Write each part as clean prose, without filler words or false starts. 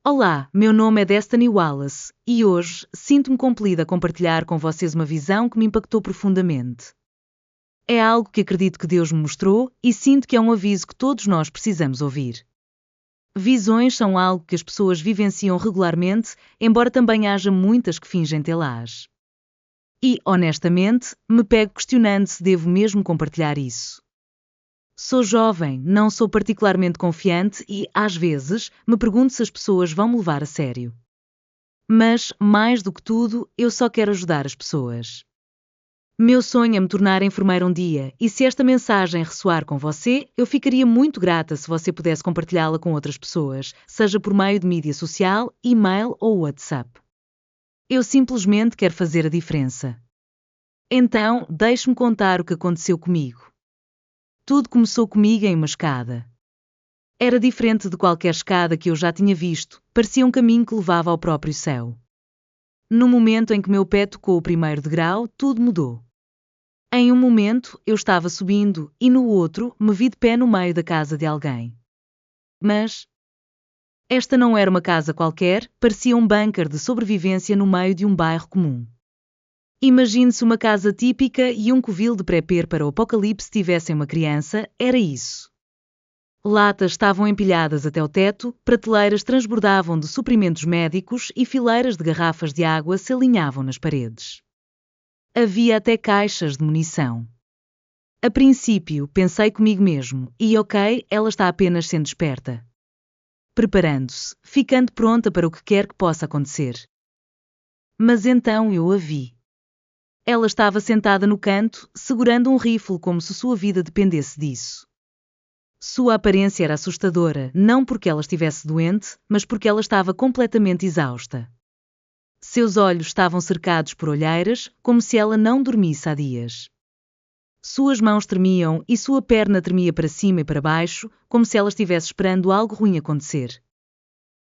Olá, meu nome é Destiny Wallace e hoje sinto-me compelida a compartilhar com vocês uma visão que me impactou profundamente. É algo que acredito que Deus me mostrou e sinto que é um aviso que todos nós precisamos ouvir. Visões são algo que as pessoas vivenciam regularmente, embora também haja muitas que fingem tê-las. E, honestamente, me pego questionando se devo mesmo compartilhar isso. Sou jovem, não sou particularmente confiante e, às vezes, me pergunto se as pessoas vão me levar a sério. Mas, mais do que tudo, eu só quero ajudar as pessoas. Meu sonho é me tornar enfermeira um dia, e se esta mensagem ressoar com você, eu ficaria muito grata se você pudesse compartilhá-la com outras pessoas, seja por meio de mídia social, e-mail ou WhatsApp. Eu simplesmente quero fazer a diferença. Então, deixe-me contar o que aconteceu comigo. Tudo começou comigo em uma escada. Era diferente de qualquer escada que eu já tinha visto, parecia um caminho que levava ao próprio céu. No momento em que meu pé tocou o primeiro degrau, tudo mudou. Em um momento, eu estava subindo, e no outro, me vi de pé no meio da casa de alguém. Mas esta não era uma casa qualquer, parecia um bunker de sobrevivência no meio de um bairro comum. Imagine-se uma casa típica e um covil de prepper para o apocalipse tivessem uma criança, era isso. Latas estavam empilhadas até o teto, prateleiras transbordavam de suprimentos médicos e fileiras de garrafas de água se alinhavam nas paredes. Havia até caixas de munição. A princípio, pensei comigo mesmo, e ok, ela está apenas sendo esperta. Preparando-se, ficando pronta para o que quer que possa acontecer. Mas então eu a vi. Ela estava sentada no canto, segurando um rifle como se sua vida dependesse disso. Sua aparência era assustadora, não porque ela estivesse doente, mas porque ela estava completamente exausta. Seus olhos estavam cercados por olheiras, como se ela não dormisse há dias. Suas mãos tremiam e sua perna tremia para cima e para baixo, como se ela estivesse esperando algo ruim acontecer.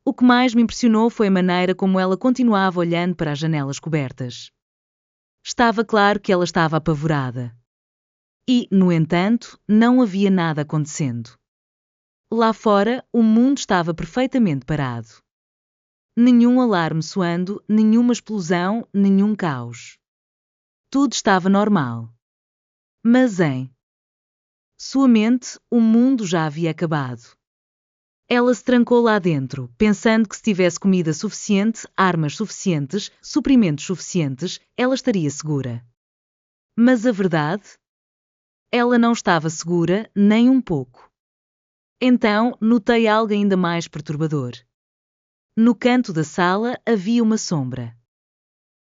O que mais me impressionou foi a maneira como ela continuava olhando para as janelas cobertas. Estava claro que ela estava apavorada. E, no entanto, não havia nada acontecendo. Lá fora, o mundo estava perfeitamente parado. Nenhum alarme soando, nenhuma explosão, nenhum caos. Tudo estava normal. Mas em sua mente, o mundo já havia acabado. Ela se trancou lá dentro, pensando que se tivesse comida suficiente, armas suficientes, suprimentos suficientes, ela estaria segura. Mas a verdade? Ela não estava segura, nem um pouco. Então, notei algo ainda mais perturbador. No canto da sala havia uma sombra.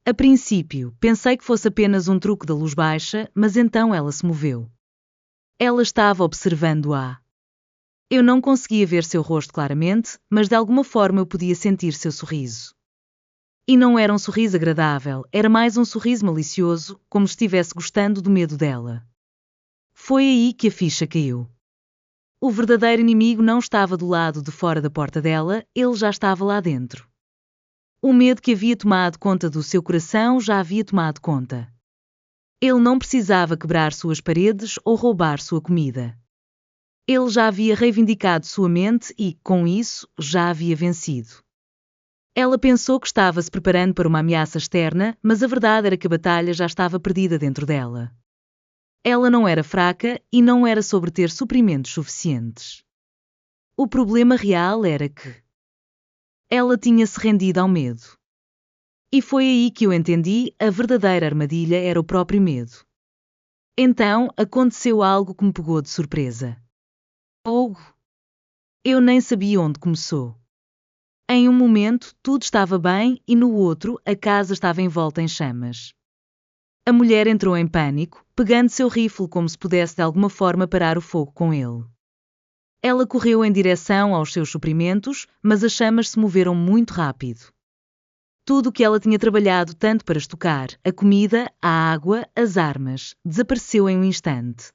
A princípio, pensei que fosse apenas um truque da luz baixa, mas então ela se moveu. Ela estava observando-a. Eu não conseguia ver seu rosto claramente, mas de alguma forma eu podia sentir seu sorriso. E não era um sorriso agradável, era mais um sorriso malicioso, como se estivesse gostando do medo dela. Foi aí que a ficha caiu. O verdadeiro inimigo não estava do lado de fora da porta dela, ele já estava lá dentro. O medo que havia tomado conta do seu coração já havia tomado conta. Ele não precisava quebrar suas paredes ou roubar sua comida. Ele já havia reivindicado sua mente e, com isso, já havia vencido. Ela pensou que estava se preparando para uma ameaça externa, mas a verdade era que a batalha já estava perdida dentro dela. Ela não era fraca e não era sobre ter suprimentos suficientes. O problema real era que ela tinha se rendido ao medo. E foi aí que eu entendi, a verdadeira armadilha era o próprio medo. Então, aconteceu algo que me pegou de surpresa. Eu nem sabia onde começou. Em um momento, tudo estava bem e no outro, a casa estava envolta em chamas. A mulher entrou em pânico, pegando seu rifle como se pudesse de alguma forma parar o fogo com ele. Ela correu em direção aos seus suprimentos, mas as chamas se moveram muito rápido. Tudo o que ela tinha trabalhado tanto para estocar, a comida, a água, as armas, desapareceu em um instante.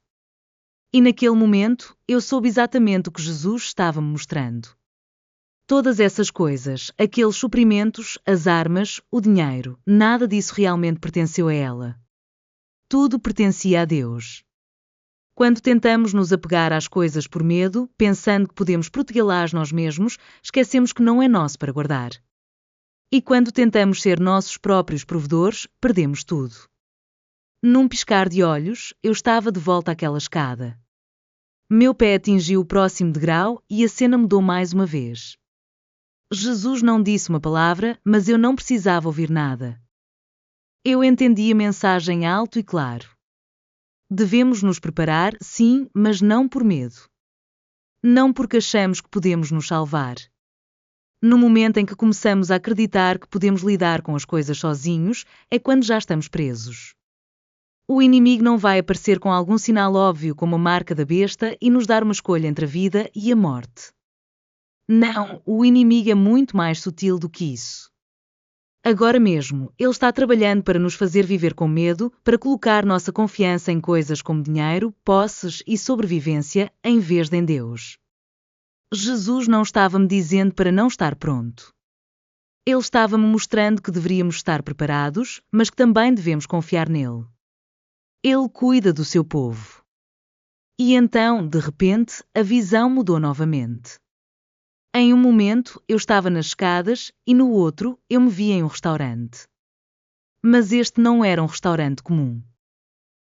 E naquele momento, eu soube exatamente o que Jesus estava me mostrando. Todas essas coisas, aqueles suprimentos, as armas, o dinheiro, nada disso realmente pertenceu a ela. Tudo pertencia a Deus. Quando tentamos nos apegar às coisas por medo, pensando que podemos protegê-las nós mesmos, esquecemos que não é nosso para guardar. E quando tentamos ser nossos próprios provedores, perdemos tudo. Num piscar de olhos, eu estava de volta àquela escada. Meu pé atingiu o próximo degrau e a cena mudou mais uma vez. Jesus não disse uma palavra, mas eu não precisava ouvir nada. Eu entendi a mensagem alto e claro. Devemos nos preparar, sim, mas não por medo. Não porque achamos que podemos nos salvar. No momento em que começamos a acreditar que podemos lidar com as coisas sozinhos, é quando já estamos presos. O inimigo não vai aparecer com algum sinal óbvio como a marca da besta e nos dar uma escolha entre a vida e a morte. Não, o inimigo é muito mais sutil do que isso. Agora mesmo, ele está trabalhando para nos fazer viver com medo, para colocar nossa confiança em coisas como dinheiro, posses e sobrevivência, em vez de em Deus. Jesus não estava me dizendo para não estar pronto. Ele estava me mostrando que deveríamos estar preparados, mas que também devemos confiar nele. Ele cuida do seu povo. E então, de repente, a visão mudou novamente. Em um momento, eu estava nas escadas e no outro, eu me via em um restaurante. Mas este não era um restaurante comum.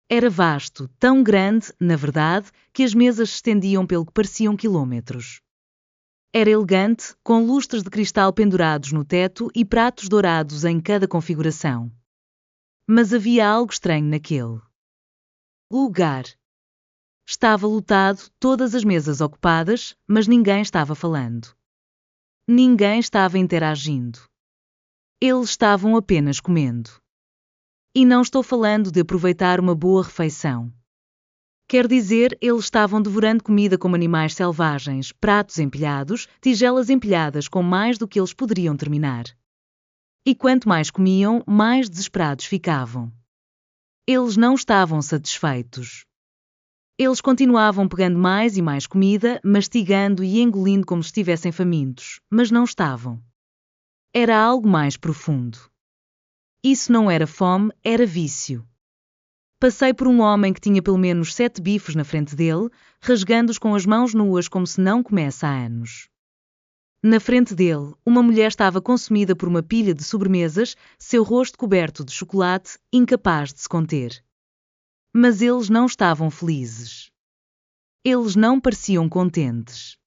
Era vasto, tão grande, na verdade, que as mesas se estendiam pelo que pareciam quilômetros. Era elegante, com lustres de cristal pendurados no teto e pratos dourados em cada configuração. Mas havia algo estranho naquele lugar. Estava lotado, todas as mesas ocupadas, mas ninguém estava falando. Ninguém estava interagindo. Eles estavam apenas comendo. E não estou falando de aproveitar uma boa refeição. Quer dizer, eles estavam devorando comida como animais selvagens, pratos empilhados, tigelas empilhadas com mais do que eles poderiam terminar. E quanto mais comiam, mais desesperados ficavam. Eles não estavam satisfeitos. Eles continuavam pegando mais e mais comida, mastigando e engolindo como se estivessem famintos, mas não estavam. Era algo mais profundo. Isso não era fome, era vício. Passei por um homem que tinha pelo menos 7 bifes na frente dele, rasgando-os com as mãos nuas como se não comesse há anos. Na frente dele, uma mulher estava consumida por uma pilha de sobremesas, seu rosto coberto de chocolate, incapaz de se conter. Mas eles não estavam felizes. Eles não pareciam contentes.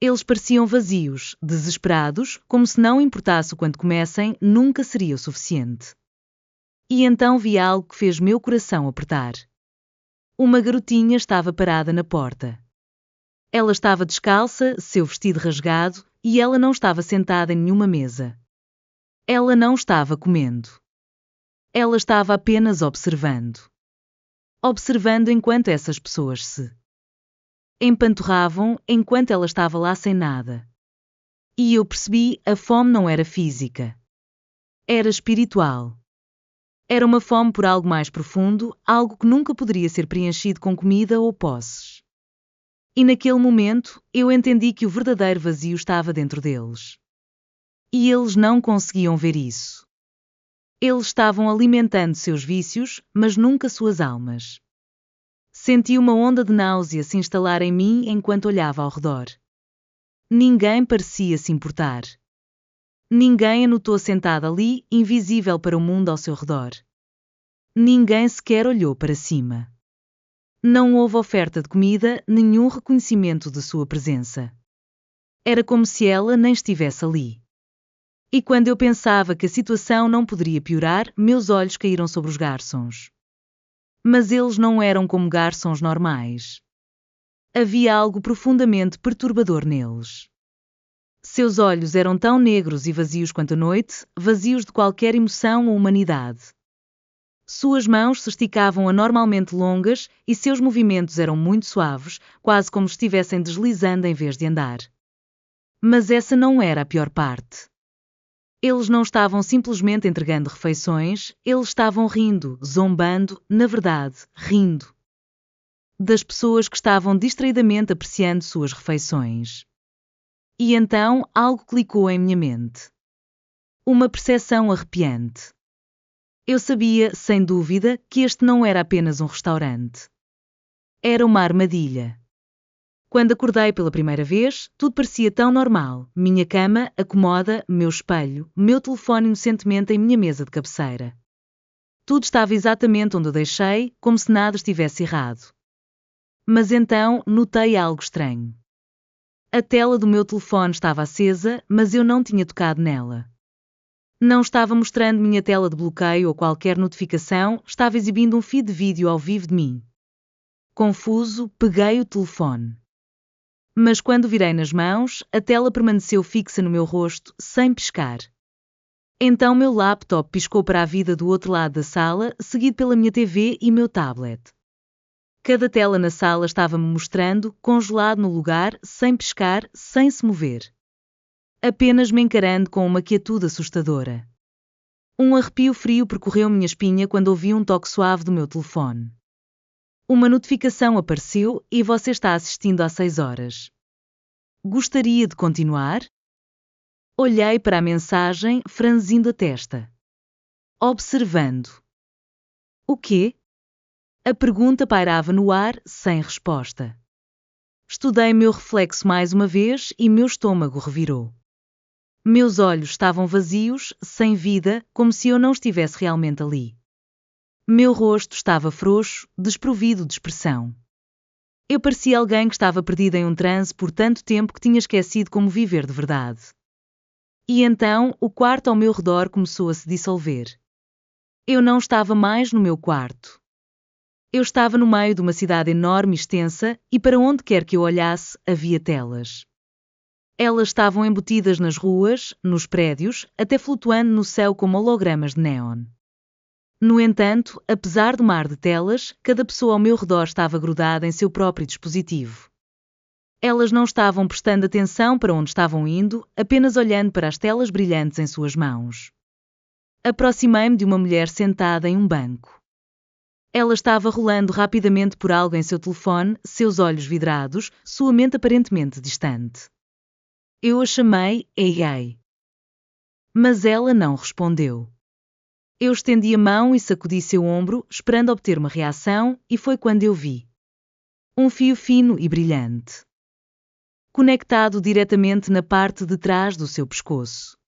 Eles pareciam vazios, desesperados, como se não importasse o quanto comessem, nunca seria o suficiente. E então vi algo que fez meu coração apertar. Uma garotinha estava parada na porta. Ela estava descalça, seu vestido rasgado, e ela não estava sentada em nenhuma mesa. Ela não estava comendo. Ela estava apenas observando. Observando enquanto essas pessoas se empanturravam, enquanto ela estava lá sem nada. E eu percebi, a fome não era física. Era espiritual. Era uma fome por algo mais profundo, algo que nunca poderia ser preenchido com comida ou posses. E naquele momento, eu entendi que o verdadeiro vazio estava dentro deles. E eles não conseguiam ver isso. Eles estavam alimentando seus vícios, mas nunca suas almas. Senti uma onda de náusea se instalar em mim enquanto olhava ao redor. Ninguém parecia se importar. Ninguém a notou sentada ali, invisível para o mundo ao seu redor. Ninguém sequer olhou para cima. Não houve oferta de comida, nenhum reconhecimento de sua presença. Era como se ela nem estivesse ali. E quando eu pensava que a situação não poderia piorar, meus olhos caíram sobre os garçons. Mas eles não eram como garçons normais. Havia algo profundamente perturbador neles. Seus olhos eram tão negros e vazios quanto a noite, vazios de qualquer emoção ou humanidade. Suas mãos se esticavam anormalmente longas e seus movimentos eram muito suaves, quase como se estivessem deslizando em vez de andar. Mas essa não era a pior parte. Eles não estavam simplesmente entregando refeições, eles estavam rindo, zombando, na verdade, rindo. Das pessoas que estavam distraidamente apreciando suas refeições. E então algo clicou em minha mente. Uma percepção arrepiante. Eu sabia, sem dúvida, que este não era apenas um restaurante. Era uma armadilha. Quando acordei pela primeira vez, tudo parecia tão normal. Minha cama, a comoda, meu espelho, meu telefone inocentemente em minha mesa de cabeceira. Tudo estava exatamente onde eu deixei, como se nada estivesse errado. Mas então, notei algo estranho. A tela do meu telefone estava acesa, mas eu não tinha tocado nela. Não estava mostrando minha tela de bloqueio ou qualquer notificação, estava exibindo um feed de vídeo ao vivo de mim. Confuso, peguei o telefone. Mas quando virei nas mãos, a tela permaneceu fixa no meu rosto, sem piscar. Então meu laptop piscou para a vida do outro lado da sala, seguido pela minha TV e meu tablet. Cada tela na sala estava-me mostrando, congelado no lugar, sem piscar, sem se mover. Apenas me encarando com uma quietude assustadora. Um arrepio frio percorreu minha espinha quando ouvi um toque suave do meu telefone. Uma notificação apareceu e você está assistindo há 6 horas. Gostaria de continuar? Olhei para a mensagem, franzindo a testa. Observando. O quê? A pergunta pairava no ar, sem resposta. Estudei meu reflexo mais uma vez e meu estômago revirou. Meus olhos estavam vazios, sem vida, como se eu não estivesse realmente ali. Meu rosto estava frouxo, desprovido de expressão. Eu parecia alguém que estava perdido em um transe por tanto tempo que tinha esquecido como viver de verdade. E então, o quarto ao meu redor começou a se dissolver. Eu não estava mais no meu quarto. Eu estava no meio de uma cidade enorme e extensa, e para onde quer que eu olhasse, havia telas. Elas estavam embutidas nas ruas, nos prédios, até flutuando no céu como hologramas de néon. No entanto, apesar do mar de telas, cada pessoa ao meu redor estava grudada em seu próprio dispositivo. Elas não estavam prestando atenção para onde estavam indo, apenas olhando para as telas brilhantes em suas mãos. Aproximei-me de uma mulher sentada em um banco. Ela estava rolando rapidamente por algo em seu telefone, seus olhos vidrados, sua mente aparentemente distante. Eu a chamei Ei. Mas ela não respondeu. Eu estendi a mão e sacudi seu ombro, esperando obter uma reação, e foi quando eu vi. Um fio fino e brilhante. Conectado diretamente na parte de trás do seu pescoço.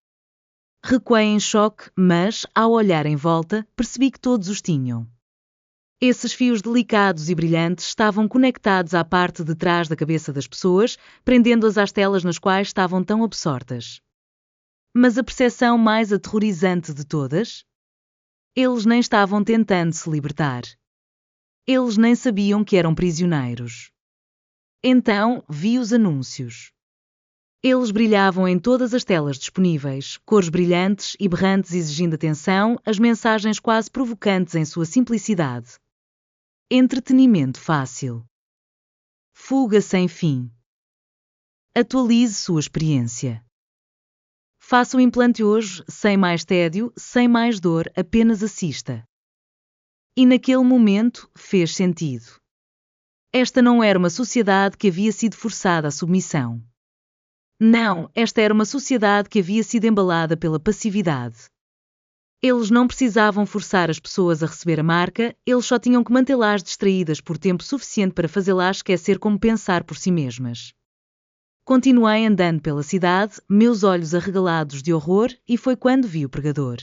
Recuei em choque, mas, ao olhar em volta, percebi que todos os tinham. Esses fios delicados e brilhantes estavam conectados à parte de trás da cabeça das pessoas, prendendo-as às telas nas quais estavam tão absortas. Mas a percepção mais aterrorizante de todas? Eles nem estavam tentando se libertar. Eles nem sabiam que eram prisioneiros. Então, vi os anúncios. Eles brilhavam em todas as telas disponíveis, cores brilhantes e berrantes exigindo atenção, as mensagens quase provocantes em sua simplicidade. Entretenimento fácil. Fuga sem fim. Atualize sua experiência. Faça o implante hoje, sem mais tédio, sem mais dor, apenas assista. E naquele momento, fez sentido. Esta não era uma sociedade que havia sido forçada à submissão. Não, esta era uma sociedade que havia sido embalada pela passividade. Eles não precisavam forçar as pessoas a receber a marca, eles só tinham que mantê-las distraídas por tempo suficiente para fazê-las esquecer como pensar por si mesmas. Continuei andando pela cidade, meus olhos arregalados de horror, e foi quando vi o pregador.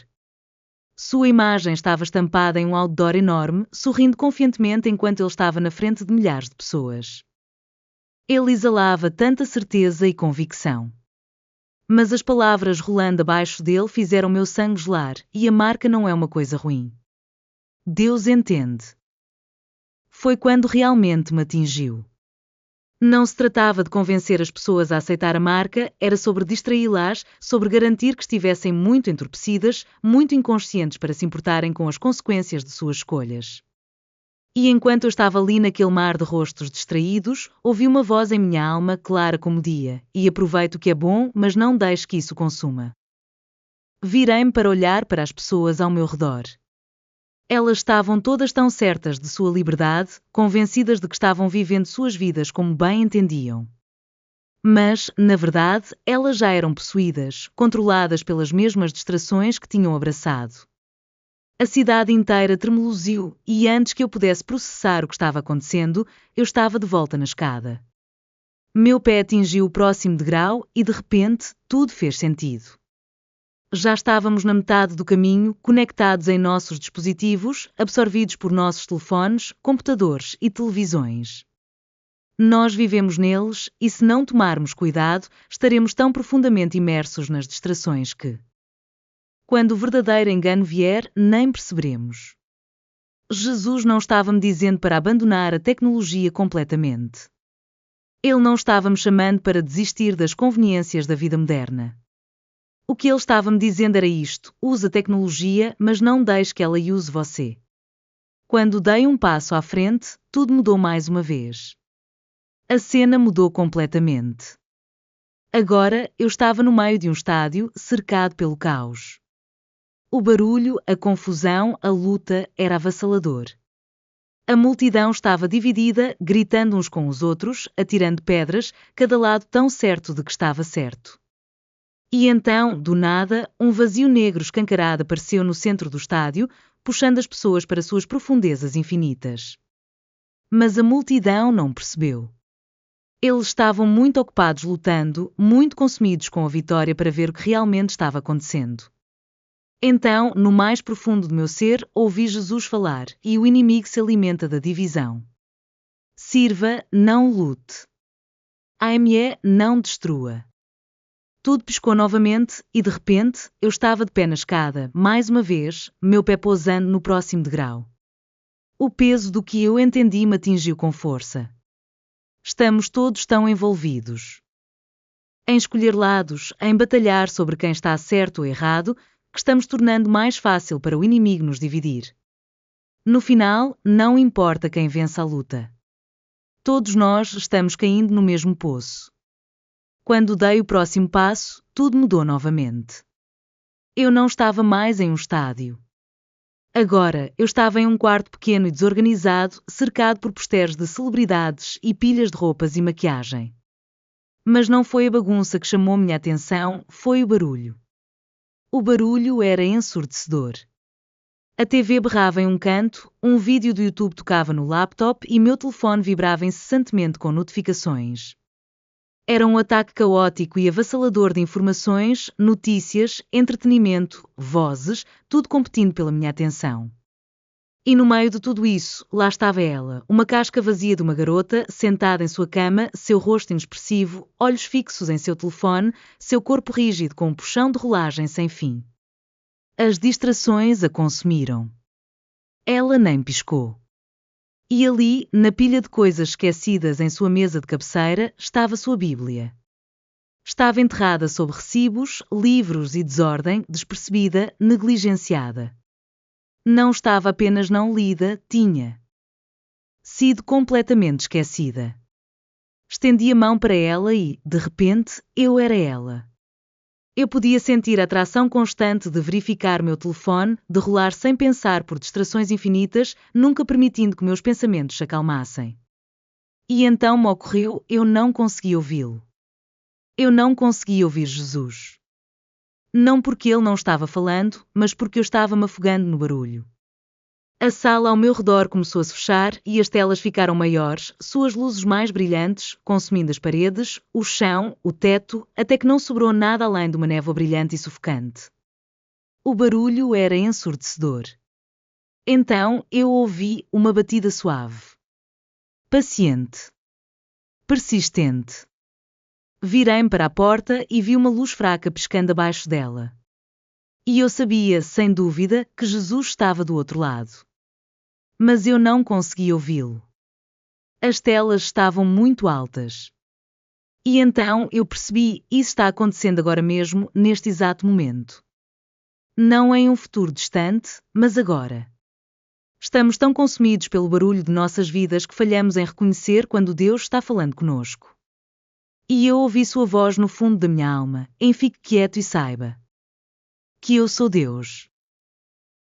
Sua imagem estava estampada em um outdoor enorme, sorrindo confiantemente enquanto ele estava na frente de milhares de pessoas. Ele exalava tanta certeza e convicção. Mas as palavras rolando abaixo dele fizeram meu sangue gelar, e a marca não é uma coisa ruim. Deus entende. Foi quando realmente me atingiu. Não se tratava de convencer as pessoas a aceitar a marca, era sobre distraí-las, sobre garantir que estivessem muito entorpecidas, muito inconscientes para se importarem com as consequências de suas escolhas. E enquanto eu estava ali naquele mar de rostos distraídos, ouvi uma voz em minha alma, clara como dia, e aproveito o que é bom, mas não deixe que isso consuma. Virei-me para olhar para as pessoas ao meu redor. Elas estavam todas tão certas de sua liberdade, convencidas de que estavam vivendo suas vidas como bem entendiam. Mas, na verdade, elas já eram possuídas, controladas pelas mesmas distrações que tinham abraçado. A cidade inteira tremeluziu e antes que eu pudesse processar o que estava acontecendo, eu estava de volta na escada. Meu pé atingiu o próximo degrau e de repente tudo fez sentido. Já estávamos na metade do caminho, conectados em nossos dispositivos, absorvidos por nossos telefones, computadores e televisões. Nós vivemos neles e se não tomarmos cuidado, estaremos tão profundamente imersos nas distrações que, quando o verdadeiro engano vier, nem perceberemos. Jesus não estava me dizendo para abandonar a tecnologia completamente. Ele não estava me chamando para desistir das conveniências da vida moderna. O que ele estava me dizendo era isto: use a tecnologia, mas não deixe que ela use você. Quando dei um passo à frente, tudo mudou mais uma vez. A cena mudou completamente. Agora eu estava no meio de um estádio, cercado pelo caos. O barulho, a confusão, a luta era avassalador. A multidão estava dividida, gritando uns com os outros, atirando pedras, cada lado tão certo de que estava certo. E então, do nada, um vazio negro escancarado apareceu no centro do estádio, puxando as pessoas para suas profundezas infinitas. Mas a multidão não percebeu. Eles estavam muito ocupados lutando, muito consumidos com a vitória para ver o que realmente estava acontecendo. Então, no mais profundo do meu ser, ouvi Jesus falar, e o inimigo se alimenta da divisão. Sirva, não lute. AME, não destrua. Tudo piscou novamente e, de repente, eu estava de pé na escada, mais uma vez, meu pé pousando no próximo degrau. O peso do que eu entendi me atingiu com força. Estamos todos tão envolvidos em escolher lados, em batalhar sobre quem está certo ou errado, que estamos tornando mais fácil para o inimigo nos dividir. No final, não importa quem vence a luta. Todos nós estamos caindo no mesmo poço. Quando dei o próximo passo, tudo mudou novamente. Eu não estava mais em um estádio. Agora, eu estava em um quarto pequeno e desorganizado, cercado por posters de celebridades e pilhas de roupas e maquiagem. Mas não foi a bagunça que chamou minha atenção, foi o barulho. O barulho era ensurdecedor. A TV berrava em um canto, um vídeo do YouTube tocava no laptop e meu telefone vibrava incessantemente com notificações. Era um ataque caótico e avassalador de informações, notícias, entretenimento, vozes, tudo competindo pela minha atenção. E no meio de tudo isso, lá estava ela, uma casca vazia de uma garota, sentada em sua cama, seu rosto inexpressivo, olhos fixos em seu telefone, seu corpo rígido com um puxão de rolagem sem fim. As distrações a consumiram. Ela nem piscou. E ali, na pilha de coisas esquecidas em sua mesa de cabeceira, estava sua Bíblia. Estava enterrada sob recibos, livros e desordem, despercebida, negligenciada. Não estava apenas não lida, tinha sido completamente esquecida. Estendi a mão para ela e, de repente, eu era ela. Eu podia sentir a atração constante de verificar meu telefone, de rolar sem pensar por distrações infinitas, nunca permitindo que meus pensamentos se acalmassem. E então me ocorreu, eu não conseguia ouvi-lo. Eu não conseguia ouvir Jesus. Não porque ele não estava falando, mas porque eu estava me afogando no barulho. A sala ao meu redor começou a se fechar e as telas ficaram maiores, suas luzes mais brilhantes, consumindo as paredes, o chão, o teto, até que não sobrou nada além de uma névoa brilhante e sufocante. O barulho era ensurdecedor. Então eu ouvi uma batida suave. Paciente. Persistente. Virei-me para a porta e vi uma luz fraca piscando abaixo dela. E eu sabia, sem dúvida, que Jesus estava do outro lado. Mas eu não conseguia ouvi-lo. As telas estavam muito altas. E então eu percebi, isso está acontecendo agora mesmo, neste exato momento. Não em um futuro distante, mas agora. Estamos tão consumidos pelo barulho de nossas vidas que falhamos em reconhecer quando Deus está falando conosco. E eu ouvi sua voz no fundo da minha alma, fique quieto e saiba que eu sou Deus.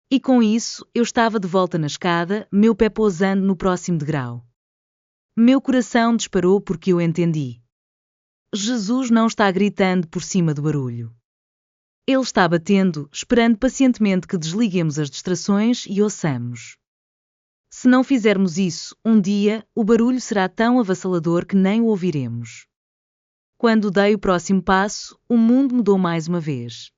E com isso, eu estava de volta na escada, meu pé pousando no próximo degrau. Meu coração disparou porque eu entendi. Jesus não está gritando por cima do barulho. Ele está batendo, esperando pacientemente que desliguemos as distrações e ouçamos. Se não fizermos isso, um dia, o barulho será tão avassalador que nem o ouviremos. Quando dei o próximo passo, o mundo mudou mais uma vez.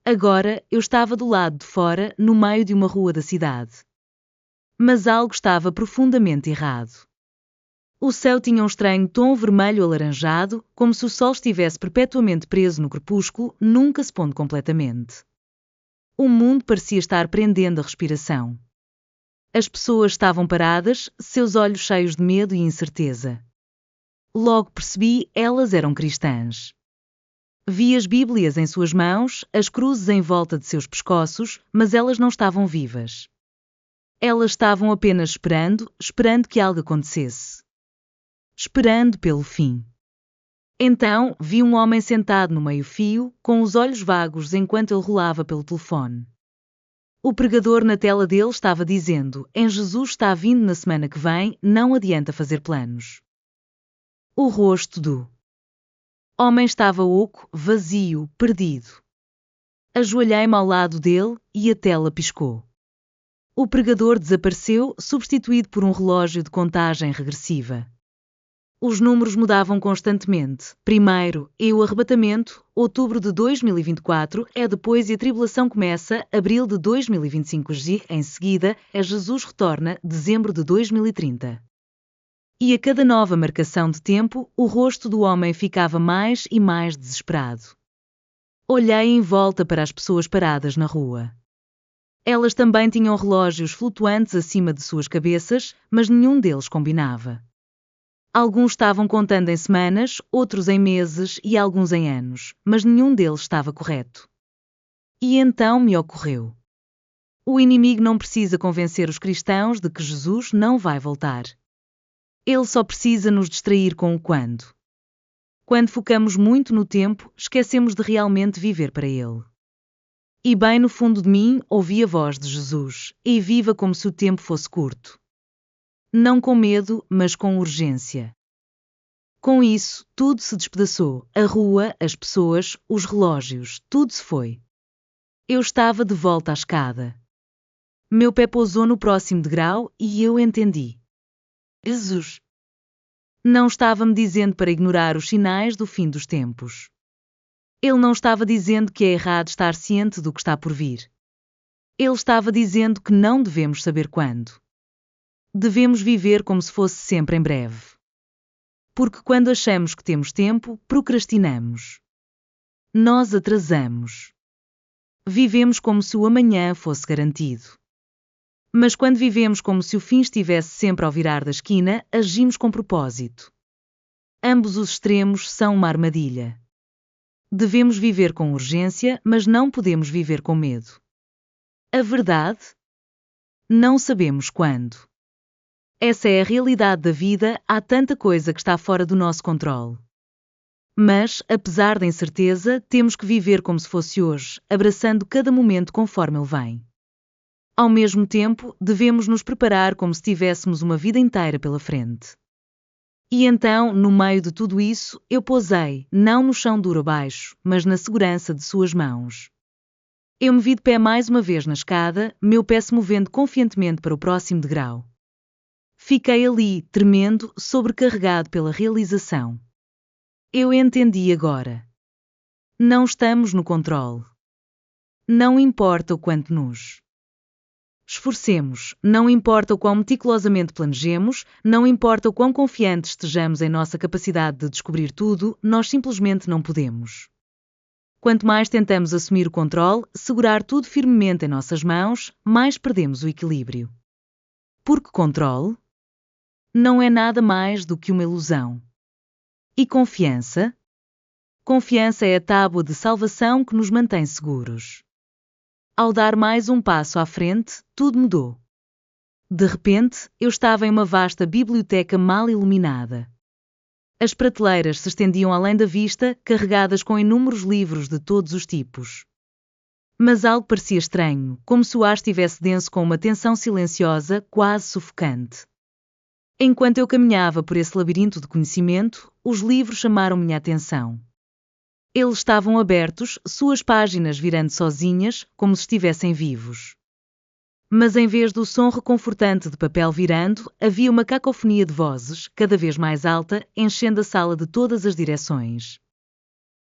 Agora, eu estava do lado de fora, no meio de uma rua da cidade. Mas algo estava profundamente errado. O céu tinha um estranho tom vermelho-alaranjado, como se o sol estivesse perpetuamente preso no crepúsculo, nunca se pondo completamente. O mundo parecia estar prendendo a respiração. As pessoas estavam paradas, seus olhos cheios de medo e incerteza. Logo percebi, elas eram cristãs. Vi as Bíblias em suas mãos, as cruzes em volta de seus pescoços, mas elas não estavam vivas. Elas estavam apenas esperando que algo acontecesse. Esperando pelo fim. Então, vi um homem sentado no meio-fio, com os olhos vagos enquanto ele rolava pelo telefone. O pregador na tela dele estava dizendo: "Em Jesus está vindo na semana que vem, não adianta fazer planos." O rosto do homem estava oco, vazio, perdido. Ajoelhei-me ao lado dele e a tela piscou. O pregador desapareceu, substituído por um relógio de contagem regressiva. Os números mudavam constantemente. Primeiro, o arrebatamento, outubro de 2024, depois e a tribulação começa, abril de 2025 em seguida, Jesus retorna, dezembro de 2030. E a cada nova marcação de tempo, o rosto do homem ficava mais e mais desesperado. Olhei em volta para as pessoas paradas na rua. Elas também tinham relógios flutuantes acima de suas cabeças, mas nenhum deles combinava. Alguns estavam contando em semanas, outros em meses e alguns em anos, mas nenhum deles estava correto. E então me ocorreu. O inimigo não precisa convencer os cristãos de que Jesus não vai voltar. Ele só precisa nos distrair com o quando. Quando focamos muito no tempo, esquecemos de realmente viver para ele. E bem no fundo de mim, ouvi a voz de Jesus: "E viva como se o tempo fosse curto." Não com medo, mas com urgência. Com isso, tudo se despedaçou, a rua, as pessoas, os relógios, tudo se foi. Eu estava de volta à escada. Meu pé pousou no próximo degrau e eu entendi. Jesus não estava me dizendo para ignorar os sinais do fim dos tempos. Ele não estava dizendo que é errado estar ciente do que está por vir. Ele estava dizendo que não devemos saber quando. Devemos viver como se fosse sempre em breve. Porque quando achamos que temos tempo, procrastinamos. Nós atrasamos. Vivemos como se o amanhã fosse garantido. Mas quando vivemos como se o fim estivesse sempre ao virar da esquina, agimos com propósito. Ambos os extremos são uma armadilha. Devemos viver com urgência, mas não podemos viver com medo. A verdade? Não sabemos quando. Essa é a realidade da vida, há tanta coisa que está fora do nosso controle. Mas, apesar da incerteza, temos que viver como se fosse hoje, abraçando cada momento conforme ele vem. Ao mesmo tempo, devemos nos preparar como se tivéssemos uma vida inteira pela frente. E então, no meio de tudo isso, eu pousei, não no chão duro abaixo, mas na segurança de suas mãos. Eu me vi de pé mais uma vez na escada, meu pé se movendo confiantemente para o próximo degrau. Fiquei ali, tremendo, sobrecarregado pela realização. Eu entendi agora. Não estamos no controle. Não importa o quanto nos esforcemos, não importa o quão meticulosamente planejemos, não importa o quão confiantes estejamos em nossa capacidade de descobrir tudo, nós simplesmente não podemos. Quanto mais tentamos assumir o controle, segurar tudo firmemente em nossas mãos, mais perdemos o equilíbrio. Porque controle não é nada mais do que uma ilusão. E confiança? Confiança é a tábua de salvação que nos mantém seguros. Ao dar mais um passo à frente, tudo mudou. De repente, eu estava em uma vasta biblioteca mal iluminada. As prateleiras se estendiam além da vista, carregadas com inúmeros livros de todos os tipos. Mas algo parecia estranho, como se o ar estivesse denso com uma tensão silenciosa, quase sufocante. Enquanto eu caminhava por esse labirinto de conhecimento, os livros chamaram minha atenção. Eles estavam abertos, suas páginas virando sozinhas, como se estivessem vivos. Mas em vez do som reconfortante de papel virando, havia uma cacofonia de vozes, cada vez mais alta, enchendo a sala de todas as direções.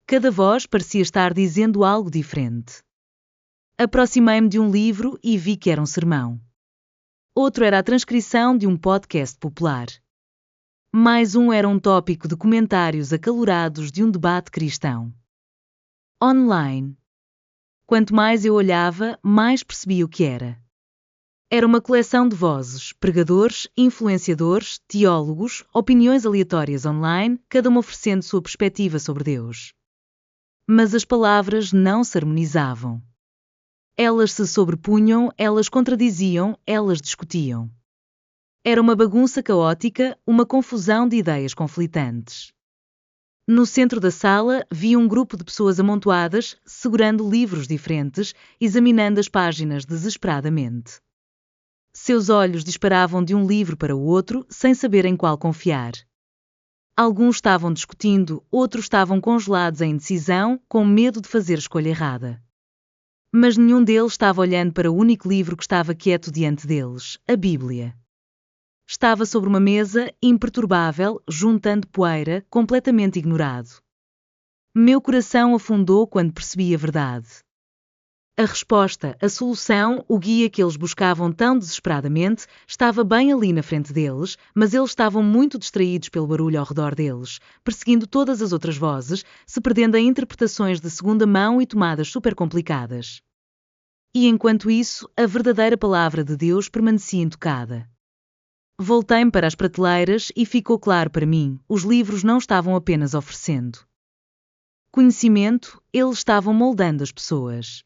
Cada voz parecia estar dizendo algo diferente. Aproximei-me de um livro e vi que era um sermão. Outro era a transcrição de um podcast popular. Mais um era um tópico de comentários acalorados de um debate cristão. Online. Quanto mais eu olhava, mais percebi o que era. Era uma coleção de vozes, pregadores, influenciadores, teólogos, opiniões aleatórias online, cada uma oferecendo sua perspectiva sobre Deus. Mas as palavras não se harmonizavam. Elas se sobrepunham, elas contradiziam, elas discutiam. Era uma bagunça caótica, uma confusão de ideias conflitantes. No centro da sala, vi um grupo de pessoas amontoadas, segurando livros diferentes, examinando as páginas desesperadamente. Seus olhos disparavam de um livro para o outro, sem saber em qual confiar. Alguns estavam discutindo, outros estavam congelados em indecisão, com medo de fazer a escolha errada. Mas nenhum deles estava olhando para o único livro que estava quieto diante deles, a Bíblia. Estava sobre uma mesa, imperturbável, juntando poeira, completamente ignorado. Meu coração afundou quando percebi a verdade. A resposta, a solução, o guia que eles buscavam tão desesperadamente, estava bem ali na frente deles, mas eles estavam muito distraídos pelo barulho ao redor deles, perseguindo todas as outras vozes, se perdendo em interpretações de segunda mão e tomadas super complicadas. E enquanto isso, a verdadeira palavra de Deus permanecia intocada. Voltei-me para as prateleiras e ficou claro para mim, os livros não estavam apenas oferecendo conhecimento, eles estavam moldando as pessoas.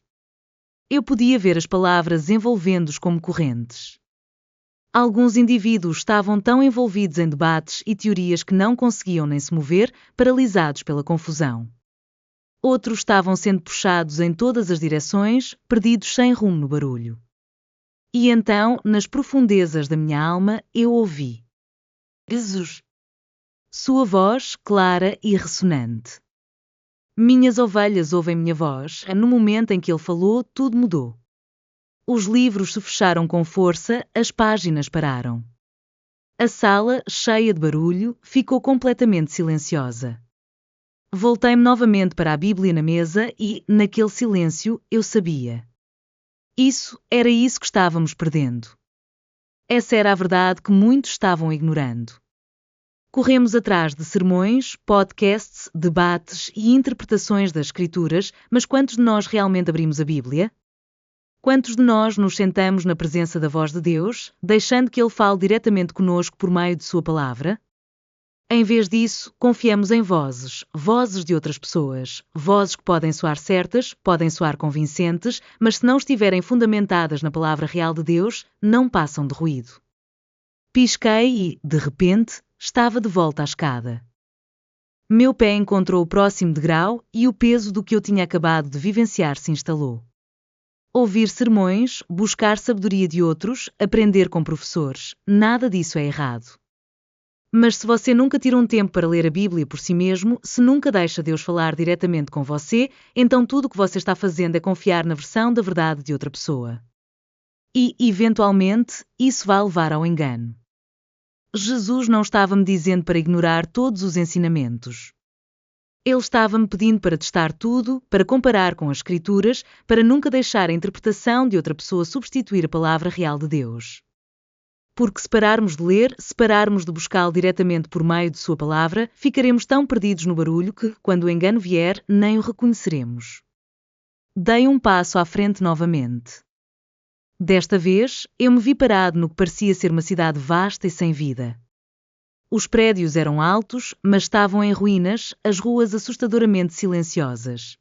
Eu podia ver as palavras envolvendo-os como correntes. Alguns indivíduos estavam tão envolvidos em debates e teorias que não conseguiam nem se mover, paralisados pela confusão. Outros estavam sendo puxados em todas as direções, perdidos sem rumo no barulho. E então, nas profundezas da minha alma, eu ouvi Jesus. Sua voz, clara e ressonante. Minhas ovelhas ouvem minha voz, no momento em que ele falou, tudo mudou. Os livros se fecharam com força, as páginas pararam. A sala, cheia de barulho, ficou completamente silenciosa. Voltei-me novamente para a Bíblia na mesa e, naquele silêncio, eu sabia. Era isso que estávamos perdendo. Essa era a verdade que muitos estavam ignorando. Corremos atrás de sermões, podcasts, debates e interpretações das Escrituras, mas quantos de nós realmente abrimos a Bíblia? Quantos de nós nos sentamos na presença da voz de Deus, deixando que Ele fale diretamente conosco por meio de Sua palavra? Em vez disso, confiamos em vozes de outras pessoas, vozes que podem soar certas, podem soar convincentes, mas se não estiverem fundamentadas na palavra real de Deus, não passam de ruído. Pisquei e, de repente, estava de volta à escada. Meu pé encontrou o próximo degrau e o peso do que eu tinha acabado de vivenciar se instalou. Ouvir sermões, buscar sabedoria de outros, aprender com professores, nada disso é errado. Mas se você nunca tira um tempo para ler a Bíblia por si mesmo, se nunca deixa Deus falar diretamente com você, então tudo o que você está fazendo é confiar na versão da verdade de outra pessoa. E, eventualmente, isso vai levar ao engano. Jesus não estava me dizendo para ignorar todos os ensinamentos. Ele estava me pedindo para testar tudo, para comparar com as Escrituras, para nunca deixar a interpretação de outra pessoa substituir a palavra real de Deus. Porque se pararmos de ler, se pararmos de buscá-lo diretamente por meio de sua palavra, ficaremos tão perdidos no barulho que, quando o engano vier, nem o reconheceremos. Dei um passo à frente novamente. Desta vez, eu me vi parado no que parecia ser uma cidade vasta e sem vida. Os prédios eram altos, mas estavam em ruínas, as ruas assustadoramente silenciosas.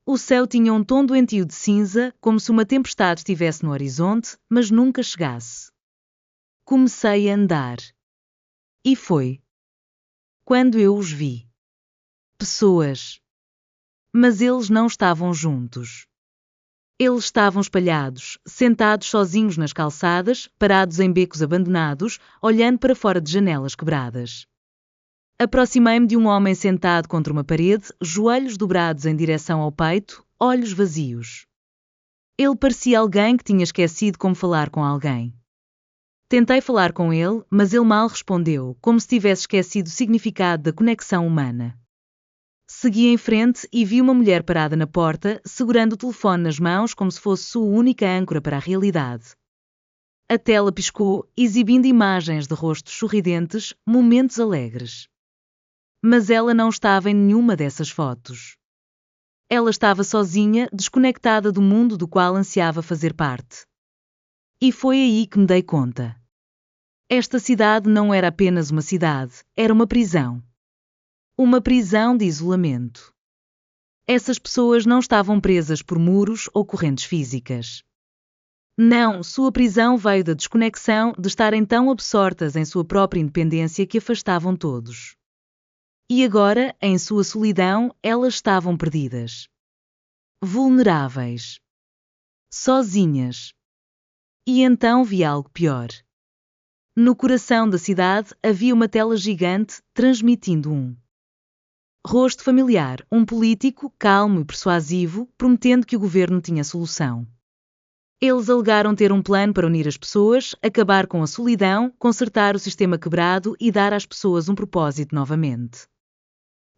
O céu tinha um tom doentio de cinza, como se uma tempestade estivesse no horizonte, mas nunca chegasse. Comecei a andar. E foi quando eu os vi. Pessoas. Mas eles não estavam juntos. Eles estavam espalhados, sentados sozinhos nas calçadas, parados em becos abandonados, olhando para fora de janelas quebradas. Aproximei-me de um homem sentado contra uma parede, joelhos dobrados em direção ao peito, olhos vazios. Ele parecia alguém que tinha esquecido como falar com alguém. Tentei falar com ele, mas ele mal respondeu, como se tivesse esquecido o significado da conexão humana. Segui em frente e vi uma mulher parada na porta, segurando o telefone nas mãos como se fosse sua única âncora para a realidade. A tela piscou, exibindo imagens de rostos sorridentes, momentos alegres. Mas ela não estava em nenhuma dessas fotos. Ela estava sozinha, desconectada do mundo do qual ansiava fazer parte. E foi aí que me dei conta. Esta cidade não era apenas uma cidade, era uma prisão. Uma prisão de isolamento. Essas pessoas não estavam presas por muros ou correntes físicas. Não, sua prisão veio da desconexão, de estarem tão absortas em sua própria independência que afastavam todos. E agora, em sua solidão, elas estavam perdidas. Vulneráveis. Sozinhas. E então vi algo pior. No coração da cidade havia uma tela gigante, transmitindo um rosto familiar, um político, calmo e persuasivo, prometendo que o governo tinha solução. Eles alegaram ter um plano para unir as pessoas, acabar com a solidão, consertar o sistema quebrado e dar às pessoas um propósito novamente.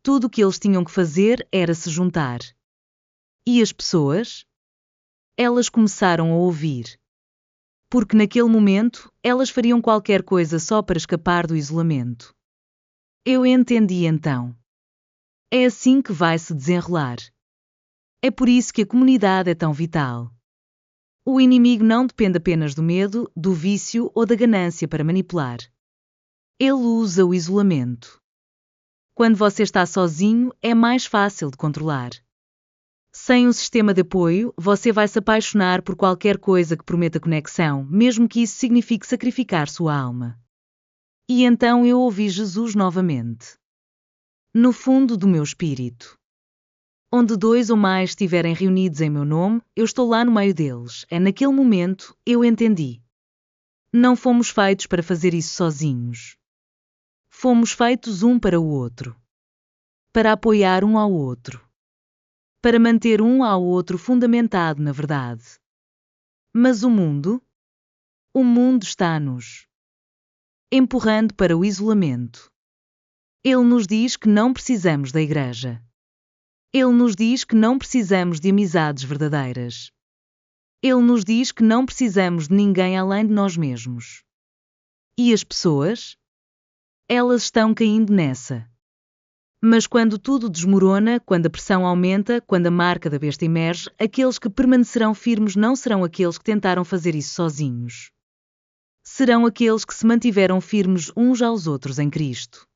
Tudo o que eles tinham que fazer era se juntar. E as pessoas? Elas começaram a ouvir. Porque naquele momento, elas fariam qualquer coisa só para escapar do isolamento. Eu entendi então. É assim que vai se desenrolar. É por isso que a comunidade é tão vital. O inimigo não depende apenas do medo, do vício ou da ganância para manipular. Ele usa o isolamento. Quando você está sozinho, é mais fácil de controlar. Sem um sistema de apoio, você vai se apaixonar por qualquer coisa que prometa conexão, mesmo que isso signifique sacrificar sua alma. E então eu ouvi Jesus novamente. No fundo do meu espírito. Onde 2 ou mais estiverem reunidos em meu nome, eu estou lá no meio deles. É naquele momento, eu entendi. Não fomos feitos para fazer isso sozinhos. Fomos feitos um para o outro. Para apoiar um ao outro. Para manter um ao outro fundamentado na verdade. Mas o mundo? O mundo está-nos empurrando para o isolamento. Ele nos diz que não precisamos da igreja. Ele nos diz que não precisamos de amizades verdadeiras. Ele nos diz que não precisamos de ninguém além de nós mesmos. E as pessoas? Elas estão caindo nessa. Mas quando tudo desmorona, quando a pressão aumenta, quando a marca da besta emerge, aqueles que permanecerão firmes não serão aqueles que tentaram fazer isso sozinhos. Serão aqueles que se mantiveram firmes uns aos outros em Cristo.